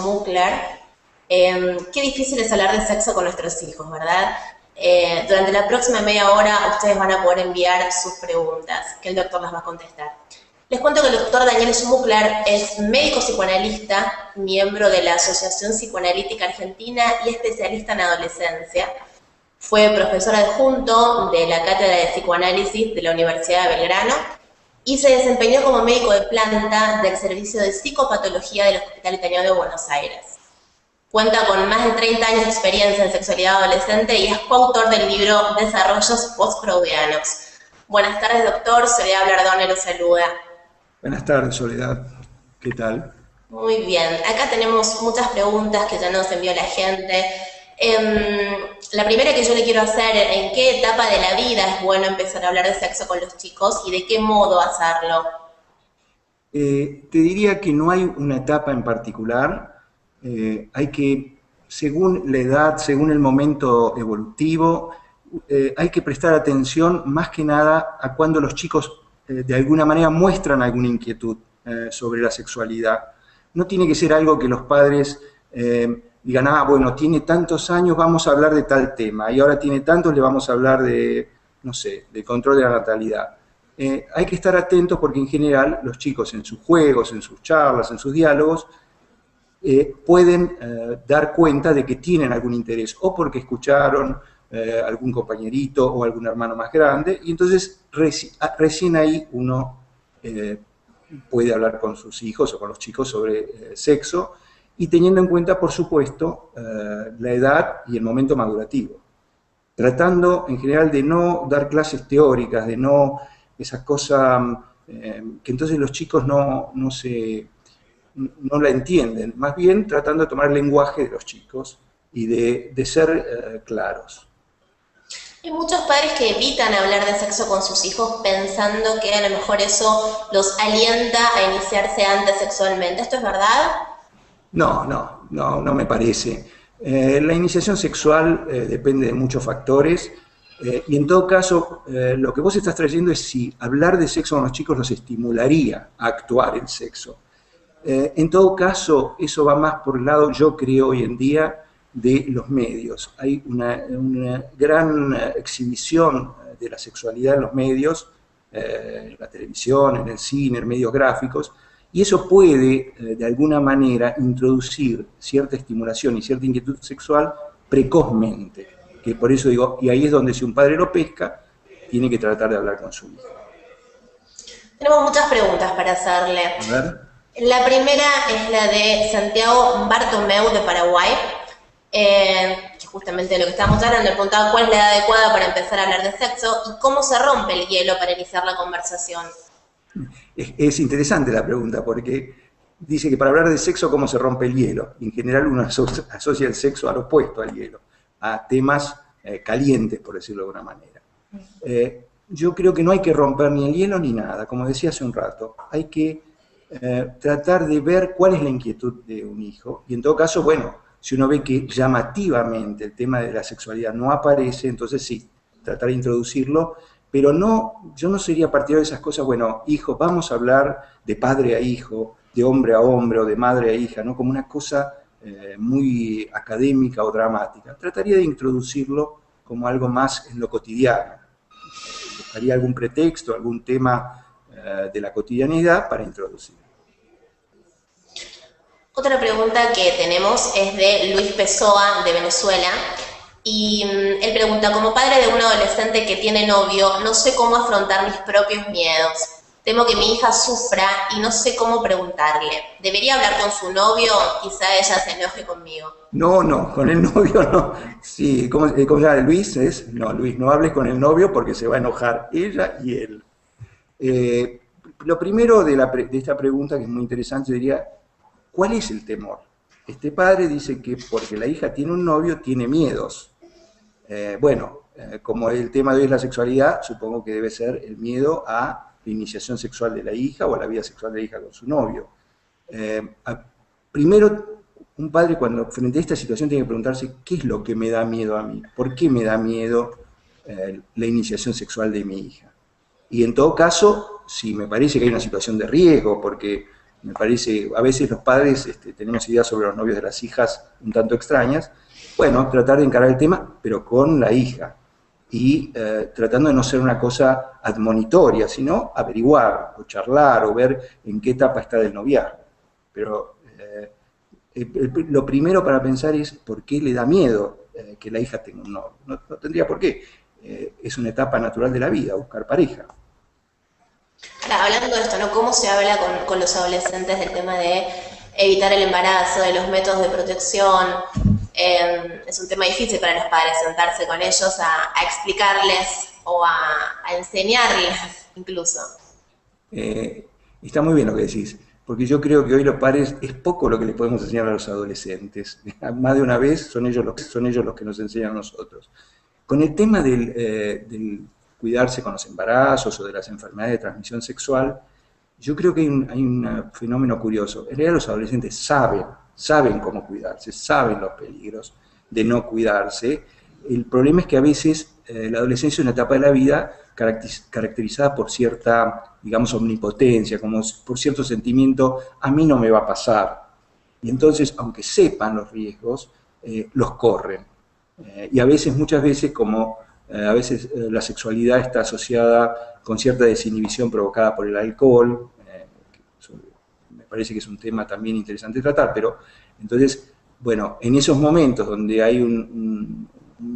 Schmuckler. Qué difícil es hablar de sexo con nuestros hijos, ¿verdad? Durante la próxima media hora ustedes van a poder enviar sus preguntas, que el doctor las va a contestar. Les cuento que el doctor Daniel Schmuckler es médico psicoanalista, miembro de la Asociación Psicoanalítica Argentina y especialista en adolescencia. Fue profesor adjunto de la Cátedra de Psicoanálisis de la Universidad de Belgrano y se desempeñó como médico de planta del Servicio de Psicopatología del Hospital Italiano de Buenos Aires. Cuenta con más de 30 años de experiencia en sexualidad adolescente y es coautor del libro Desarrollos Postfreudianos. Buenas tardes, doctor. Soledad Blardone lo saluda. Buenas tardes, Soledad. ¿Qué tal? Muy bien. Acá tenemos muchas preguntas que ya nos envió la gente. La primera que yo le quiero hacer, ¿en qué etapa de la vida es bueno empezar a hablar de sexo con los chicos y de qué modo hacerlo? Te diría que no hay una etapa en particular. Hay que, según la edad, según el momento evolutivo, hay que prestar atención más que nada a cuando los chicos de alguna manera muestran alguna inquietud sobre la sexualidad. No tiene que ser algo que los padres digan, bueno, tiene tantos años, vamos a hablar de tal tema, y ahora tiene tantos, le vamos a hablar de, no sé, de control de la natalidad. Hay que estar atentos porque en general los chicos en sus juegos, en sus charlas, en sus diálogos, pueden dar cuenta de que tienen algún interés, o porque escucharon algún compañerito o algún hermano más grande, y entonces recién ahí uno puede hablar con sus hijos o con los chicos sobre sexo, y teniendo en cuenta, por supuesto, la edad y el momento madurativo. Tratando, en general, de no dar clases teóricas, de no esas cosas que entonces los chicos no la entienden. Más bien, tratando de tomar el lenguaje de los chicos y de ser claros. Hay muchos padres que evitan hablar de sexo con sus hijos pensando que a lo mejor eso los alienta a iniciarse antes sexualmente. ¿Esto es verdad? No me parece. La iniciación sexual depende de muchos factores y en todo caso lo que vos estás trayendo es si hablar de sexo con los chicos los estimularía a actuar en sexo. En todo caso, eso va más por el lado, yo creo hoy en día, de los medios. Hay una gran exhibición de la sexualidad en los medios, en la televisión, en el cine, en medios gráficos, y eso puede, de alguna manera, introducir cierta estimulación y cierta inquietud sexual precozmente. Que por eso digo, y ahí es donde si un padre lo pesca, tiene que tratar de hablar con su hijo. Tenemos muchas preguntas para hacerle. A ver. La primera es la de Santiago Bartomeu de Paraguay, que justamente de lo que estábamos hablando, le preguntaba cuál es la edad adecuada para empezar a hablar de sexo y cómo se rompe el hielo para iniciar la conversación. Es interesante la pregunta porque dice que para hablar de sexo, ¿cómo se rompe el hielo? En general uno asocia el sexo al opuesto al hielo, a temas calientes, por decirlo de alguna manera. Yo creo que no hay que romper ni el hielo ni nada, como decía hace un rato. Hay que tratar de ver cuál es la inquietud de un hijo y en todo caso, bueno, si uno ve que llamativamente el tema de la sexualidad no aparece, entonces sí, tratar de introducirlo. Pero no, yo no sería partidario de esas cosas, bueno, hijo, vamos a hablar de padre a hijo, de hombre a hombre o de madre a hija, ¿no? Como una cosa muy académica o dramática. Trataría de introducirlo como algo más en lo cotidiano. Buscaría algún pretexto, algún tema de la cotidianidad para introducirlo. Otra pregunta que tenemos es de Luis Pessoa, de Venezuela. Y él pregunta, como padre de un adolescente que tiene novio, no sé cómo afrontar mis propios miedos. Temo que mi hija sufra y no sé cómo preguntarle. ¿Debería hablar con su novio? Quizá ella se enoje conmigo. No, con el novio no. Sí, ¿cómo se llama? ¿Luis es? No, Luis, no hables con el novio porque se va a enojar ella y él. Lo primero de esta pregunta, que es muy interesante, diría, ¿cuál es el temor? Este padre dice que porque la hija tiene un novio, tiene miedos. Como el tema de hoy es la sexualidad, supongo que debe ser el miedo a la iniciación sexual de la hija o a la vida sexual de la hija con su novio. Primero, un padre cuando frente a esta situación tiene que preguntarse qué es lo que me da miedo a mí, por qué me da miedo la iniciación sexual de mi hija. Y en todo caso, si me parece que hay una situación de riesgo, porque Me parece, a veces los padres tenemos ideas sobre los novios de las hijas un tanto extrañas. Bueno, tratar de encarar el tema, pero con la hija. Y tratando de no ser una cosa admonitoria, sino averiguar, o charlar, o ver en qué etapa está del noviazgo. Pero lo primero para pensar es por qué le da miedo que la hija tenga un novio. No, no tendría por qué. Es una etapa natural de la vida, buscar pareja. Ahora, hablando de esto, ¿no? ¿Cómo se habla con los adolescentes del tema de evitar el embarazo, de los métodos de protección? Es un tema difícil para los padres sentarse con ellos a explicarles o a enseñarles incluso. Está muy bien lo que decís, porque yo creo que hoy los padres es poco lo que les podemos enseñar a los adolescentes. Más de una vez son ellos los que nos enseñan a nosotros. Con el tema del cuidarse con los embarazos o de las enfermedades de transmisión sexual, yo creo que hay un fenómeno curioso. En realidad los adolescentes saben cómo cuidarse, saben los peligros de no cuidarse. El problema es que a veces la adolescencia es una etapa de la vida caracterizada por cierta, digamos, omnipotencia, como por cierto sentimiento, a mí no me va a pasar. Y entonces, aunque sepan los riesgos, los corren. Y a veces, muchas veces, como a veces la sexualidad está asociada con cierta desinhibición provocada por el alcohol, me parece que es un tema también interesante tratar, pero entonces, bueno, en esos momentos donde hay un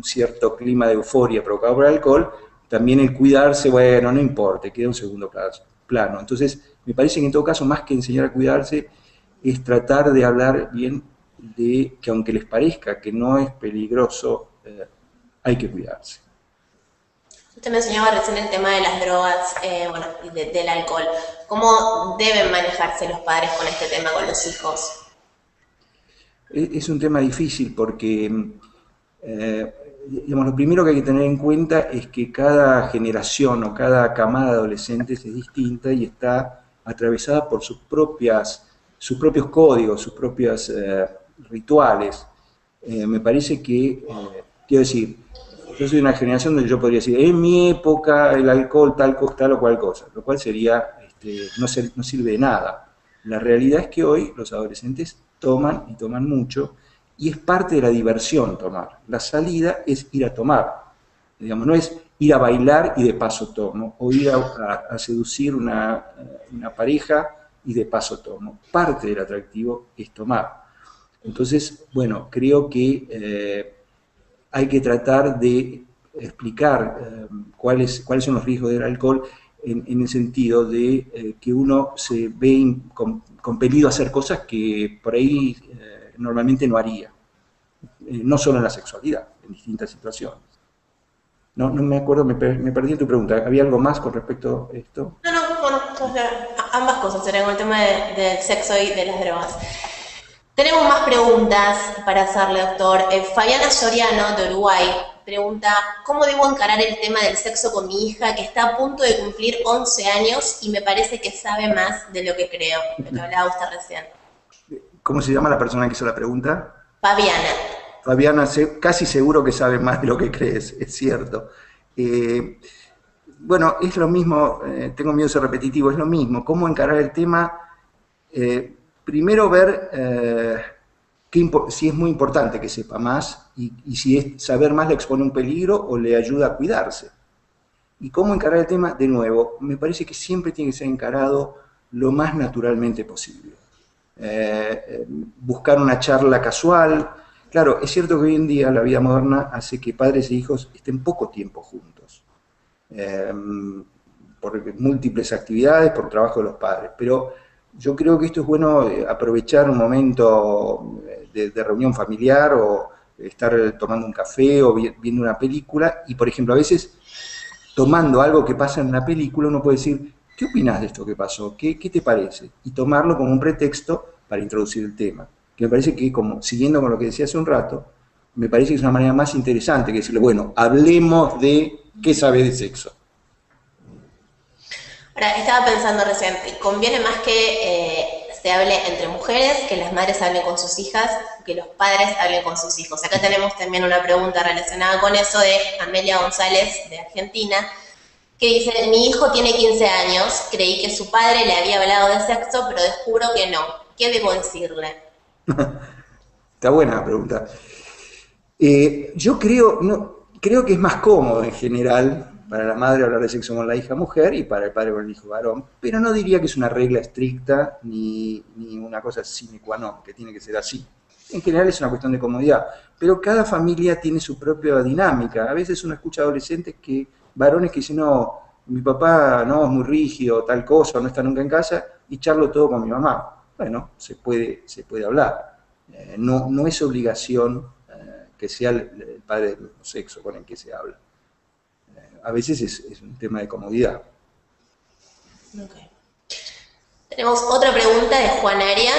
cierto clima de euforia provocado por el alcohol, también el cuidarse, bueno, no importa, queda un segundo plano. Entonces, me parece que en todo caso, más que enseñar a cuidarse, es tratar de hablar bien de que aunque les parezca que no es peligroso, hay que cuidarse. Usted mencionaba recién el tema de las drogas, bueno, y del alcohol. ¿Cómo deben manejarse los padres con este tema con los hijos? Es un tema difícil porque, digamos, lo primero que hay que tener en cuenta es que cada generación o cada camada de adolescentes es distinta y está atravesada por sus propios códigos, sus propios rituales. Me parece que, quiero decir, yo soy de una generación donde yo podría decir, en mi época el alcohol tal o cual cosa, lo cual sería, no sirve de nada. La realidad es que hoy los adolescentes toman y toman mucho, y es parte de la diversión tomar. La salida es ir a tomar. Digamos, no es ir a bailar y de paso tomo, o ir a seducir una pareja y de paso tomo. Parte del atractivo es tomar. Entonces, bueno, creo que hay que tratar de explicar cuáles son los riesgos del alcohol en el sentido de que uno se ve compelido a hacer cosas que por ahí normalmente no haría. No solo en la sexualidad, en distintas situaciones. No me acuerdo, me perdí en tu pregunta. ¿Había algo más con respecto a esto? No, bueno, ambas cosas, era con el tema del sexo y de las drogas. Tenemos más preguntas para hacerle, doctor. Fabiana Soriano, de Uruguay, pregunta, ¿cómo debo encarar el tema del sexo con mi hija que está a punto de cumplir 11 años y me parece que sabe más de lo que creo? Lo que hablaba usted recién. ¿Cómo se llama la persona que hizo la pregunta? Fabiana. Fabiana, casi seguro que sabe más de lo que crees, es cierto. Bueno, es lo mismo, tengo miedo de ser repetitivo, es lo mismo. ¿Cómo encarar el tema? Primero ver si es muy importante que sepa más y si saber más le expone un peligro o le ayuda a cuidarse. ¿Y cómo encarar el tema? De nuevo, me parece que siempre tiene que ser encarado lo más naturalmente posible. Buscar una charla casual. Claro, es cierto que hoy en día la vida moderna hace que padres e hijos estén poco tiempo juntos, por múltiples actividades, por trabajo de los padres, pero yo creo que esto es bueno aprovechar un momento de reunión familiar o estar tomando un café o viendo una película y, por ejemplo, a veces tomando algo que pasa en la película uno puede decir, ¿qué opinas de esto que pasó? ¿Qué te parece? Y tomarlo como un pretexto para introducir el tema. Que me parece que, como siguiendo con lo que decía hace un rato, me parece que es una manera más interesante que decirle, bueno, hablemos de qué sabes de sexo. Ahora, estaba pensando recién, ¿conviene más que se hable entre mujeres, que las madres hablen con sus hijas, que los padres hablen con sus hijos? Acá tenemos también una pregunta relacionada con eso de Amelia González, de Argentina, que dice, mi hijo tiene 15 años, creí que su padre le había hablado de sexo, pero descubro que no. ¿Qué debo decirle? Está buena la pregunta. Yo creo, no, creo que es más cómodo en general para la madre hablar de sexo con la hija mujer y para el padre con el hijo varón, pero no diría que es una regla estricta ni una cosa sine qua non, que tiene que ser así. En general es una cuestión de comodidad, pero cada familia tiene su propia dinámica. A veces uno escucha adolescentes varones que dicen, no, mi papá no es muy rígido, tal cosa, no está nunca en casa, y charlo todo con mi mamá. Bueno, se puede hablar. No es obligación que sea el padre del mismo sexo con el que se habla. A veces es un tema de comodidad. Okay. Tenemos otra pregunta de Juan Arias.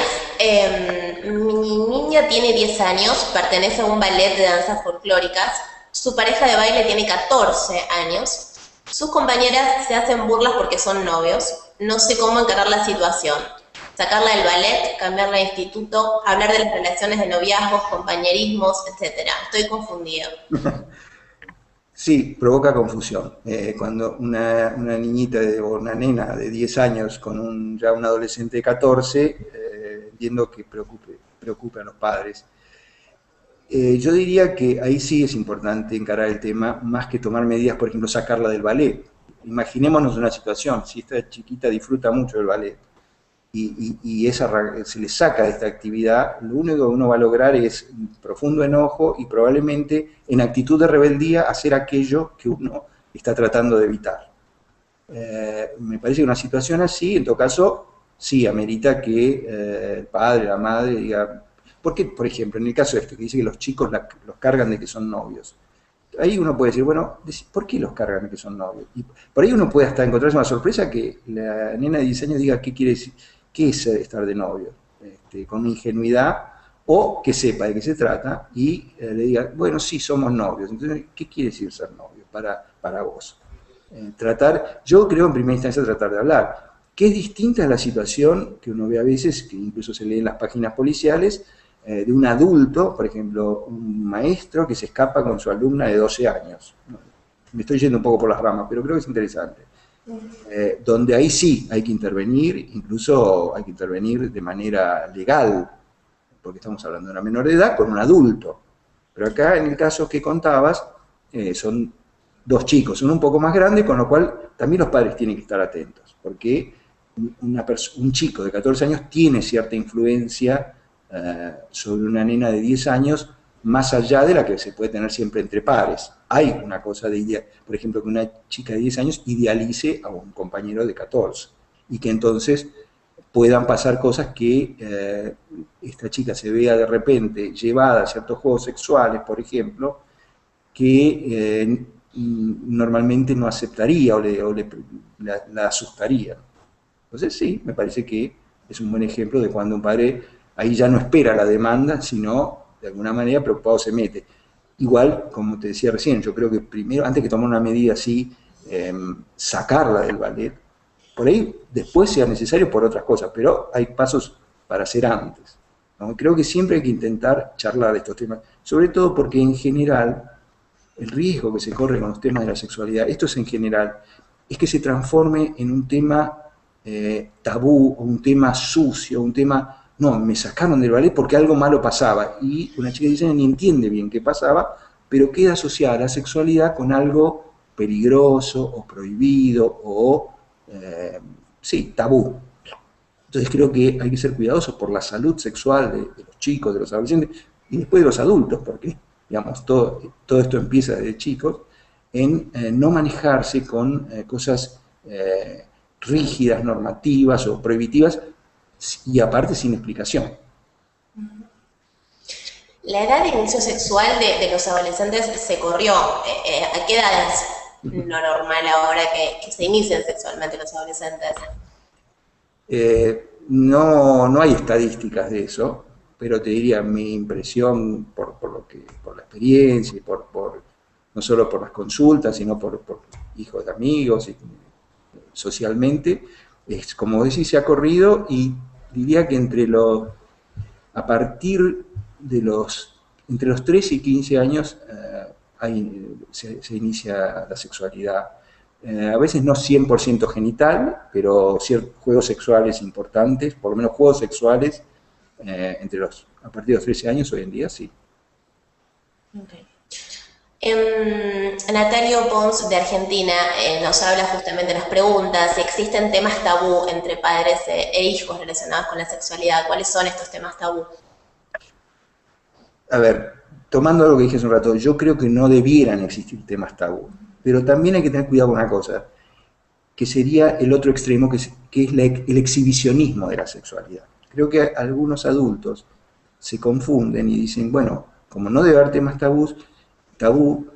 Mi niña tiene 10 años, pertenece a un ballet de danzas folclóricas. Su pareja de baile tiene 14 años. Sus compañeras se hacen burlas porque son novios. No sé cómo encarar la situación. Sacarla del ballet, cambiarla de instituto, hablar de las relaciones de noviazgos, compañerismos, etc. Estoy confundida. Sí, provoca confusión. Cuando una niñita o una nena de 10 años con ya un adolescente de 14, entiendo que preocupe a los padres. Yo diría que ahí sí es importante encarar el tema, más que tomar medidas, por ejemplo, sacarla del ballet. Imaginémonos una situación, si esta chiquita disfruta mucho del ballet y se le saca de esta actividad, lo único que uno va a lograr es un profundo enojo y probablemente en actitud de rebeldía hacer aquello que uno está tratando de evitar. Me parece que una situación así, en todo caso, sí amerita que el padre, la madre diga, porque, por ejemplo, en el caso este, que dice que los chicos los cargan de que son novios, ahí uno puede decir, bueno, ¿por qué los cargan de que son novios? Y por ahí uno puede hasta encontrarse una sorpresa que la nena de 10 años diga qué quiere decir, qué es estar de novio, con ingenuidad, o que sepa de qué se trata y le diga, bueno, sí, somos novios. Entonces, ¿qué quiere decir ser novio para vos? Yo creo en primera instancia tratar de hablar, que es distinta a la situación que uno ve a veces, que incluso se lee en las páginas policiales, de un adulto, por ejemplo, un maestro que se escapa con su alumna de 12 años. Me estoy yendo un poco por las ramas, pero creo que es interesante. Donde ahí sí hay que intervenir, incluso hay que intervenir de manera legal, porque estamos hablando de una menor de edad con un adulto. Pero acá, en el caso que contabas, son dos chicos, son un poco más grandes, con lo cual también los padres tienen que estar atentos, porque un chico de 14 años tiene cierta influencia sobre una nena de 10 años, más allá de la que se puede tener siempre entre pares. Hay una cosa por ejemplo, que una chica de 10 años idealice a un compañero de 14 y que entonces puedan pasar cosas que esta chica se vea de repente llevada a ciertos juegos sexuales, por ejemplo, que normalmente no aceptaría la asustaría. Entonces sí, me parece que es un buen ejemplo de cuando un padre ahí ya no espera la demanda, sino de alguna manera preocupado se mete. Igual, como te decía recién, yo creo que primero, antes que tomar una medida así, sacarla del ballet, por ahí después sea necesario por otras cosas, pero hay pasos para hacer antes, ¿no? Creo que siempre hay que intentar charlar de estos temas, sobre todo porque en general el riesgo que se corre con los temas de la sexualidad, esto es en general, es que se transforme en un tema tabú, o un tema sucio, un tema, no, me sacaron del ballet porque algo malo pasaba, y una chica de 10 años ni entiende bien qué pasaba, pero queda asociada a la sexualidad con algo peligroso, o prohibido, o, sí, tabú. Entonces creo que hay que ser cuidadosos por la salud sexual de los chicos, de los adolescentes, y después de los adultos, porque, digamos, todo esto empieza desde chicos, en no manejarse con cosas rígidas, normativas o prohibitivas, y aparte sin explicación. La edad de inicio sexual de los adolescentes se corrió. ¿A qué edad es lo normal ahora que se inician sexualmente los adolescentes? No hay estadísticas de eso, pero te diría mi impresión por la experiencia y no solo por las consultas, sino por hijos de amigos y socialmente, es como decís, se ha corrido, y diría que a partir de entre los 13 y 15 años se inicia la sexualidad. a veces no 100% genital, pero ciertos juegos sexuales importantes, por lo menos juegos sexuales, a partir de los 13 años hoy en día, sí. Okay. Natalio Pons de Argentina nos habla justamente en las preguntas si existen temas tabú entre padres e hijos relacionados con la sexualidad. ¿Cuáles son estos temas tabú? A ver, tomando algo que dije hace un rato, yo creo que no debieran existir temas tabú, pero también hay que tener cuidado con una cosa, que sería el otro extremo, que es el exhibicionismo de la sexualidad. Creo que algunos adultos se confunden y dicen, bueno, como no debe haber temas tabú,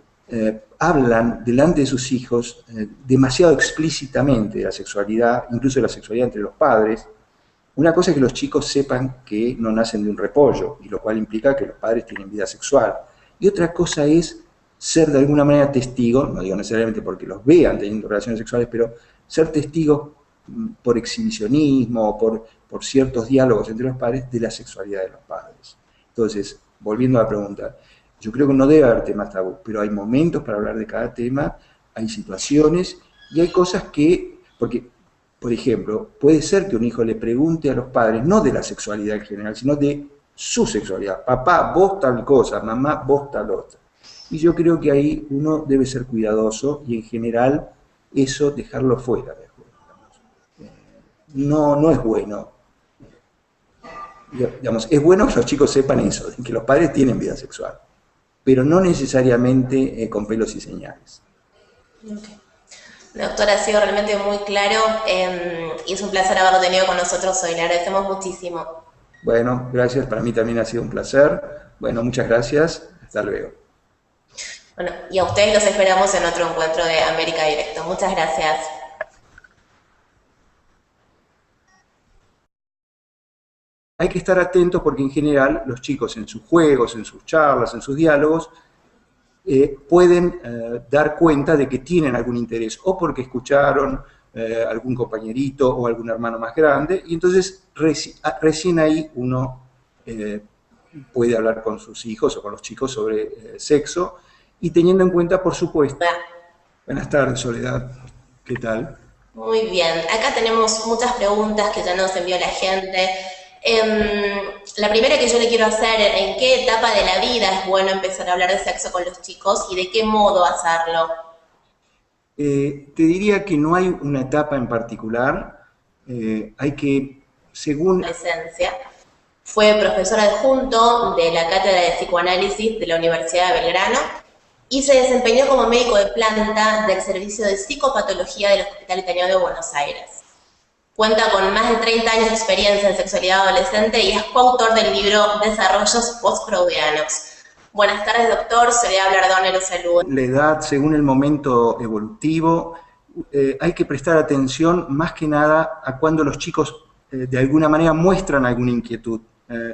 hablan delante de sus hijos demasiado explícitamente de la sexualidad, incluso de la sexualidad entre los padres. Una cosa es que los chicos sepan que no nacen de un repollo, y lo cual implica que los padres tienen vida sexual. Y otra cosa es ser de alguna manera testigo, no digo necesariamente porque los vean teniendo relaciones sexuales, pero ser testigos por exhibicionismo o por ciertos diálogos entre los padres de la sexualidad de los padres. Entonces, volviendo a la pregunta, yo creo que no debe haber temas tabú, pero hay momentos para hablar de cada tema, hay situaciones y hay cosas que, porque, por ejemplo, puede ser que un hijo le pregunte a los padres, no de la sexualidad en general, sino de su sexualidad. Papá, vos tal cosa, mamá, vos tal otra. Y yo creo que ahí uno debe ser cuidadoso y en general eso dejarlo fuera del juego. No es bueno. Digamos, es bueno que los chicos sepan eso, que los padres tienen vida sexual, pero no necesariamente con pelos y señales. Okay. Doctor, ha sido realmente muy claro y es un placer haberlo tenido con nosotros hoy. Le agradecemos muchísimo. Bueno, gracias. Para mí también ha sido un placer. Bueno, muchas gracias. Hasta luego. Bueno, y a ustedes los esperamos en otro encuentro de América Directo. Muchas gracias. Hay que estar atentos porque en general los chicos en sus juegos, en sus charlas, en sus diálogos, pueden dar cuenta de que tienen algún interés, o porque escucharon algún compañerito o algún hermano más grande, y entonces recién ahí uno puede hablar con sus hijos o con los chicos sobre sexo, y teniendo en cuenta, por supuesto... Buenas tardes, Soledad. ¿Qué tal? Muy bien. Acá tenemos muchas preguntas que ya nos envió la gente. La primera que yo le quiero hacer, ¿en qué etapa de la vida es bueno empezar a hablar de sexo con los chicos y de qué modo hacerlo? Te diría que no hay una etapa en particular, hay que, según... Adolescencia. Fue profesor adjunto de la Cátedra de Psicoanálisis de la Universidad de Belgrano y se desempeñó como médico de planta del Servicio de Psicopatología del Hospital Italiano de Buenos Aires. Cuenta con más de 30 años de experiencia en sexualidad adolescente y es coautor del libro Desarrollos Postfreudianos. Buenas tardes, doctor. Soledad Blardone lo saluda. La edad, según el momento evolutivo, hay que prestar atención más que nada a cuando los chicos de alguna manera muestran alguna inquietud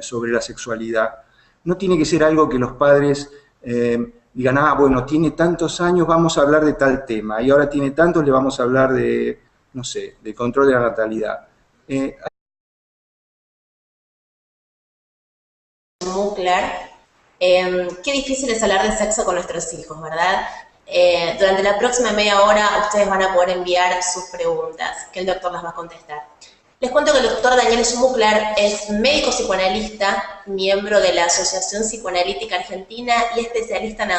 sobre la sexualidad. No tiene que ser algo que los padres digan, bueno, tiene tantos años, vamos a hablar de tal tema, y ahora tiene tantos, le vamos a hablar de, no sé, de control de la natalidad. Muy claro. Qué difícil es hablar de sexo con nuestros hijos, ¿verdad? Durante la próxima media hora ustedes van a poder enviar sus preguntas, que el doctor las va a contestar. Les cuento que el doctor Daniel Schmuckler es médico psicoanalista, miembro de la Asociación Psicoanalítica Argentina y especialista en adolescencia.